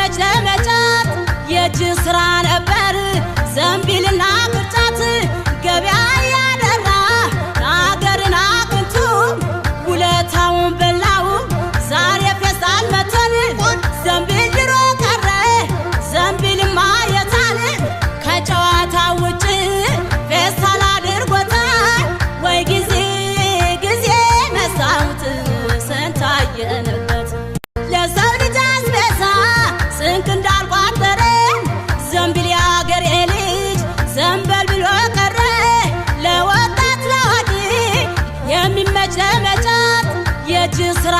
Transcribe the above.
የሚመች ለመጫት የእጅ ስራ ነበር ዘንቢልና ቅርጫት ገበያ ያደራ አገርን አቅንቶ ውለታውን በላው ዛሬ ፌስታል መተን ዘንቢል ድሮ ቀረ ዘንቢልማ የታለ ከጨዋታ ውጭ ፌስታል አድርጎታል ወይ ጊዜ ጊዜ መሳውት ስንታየንበት ለሰው ልጅ አስቤዛ ስንቅ እንዳልቋጠረ ዘንቢል ያገሬ ልጅ ዘንበል ብሎ ቀረ ለወጣት ለወዲ የሚመች ለመጫት የእጅ ስራ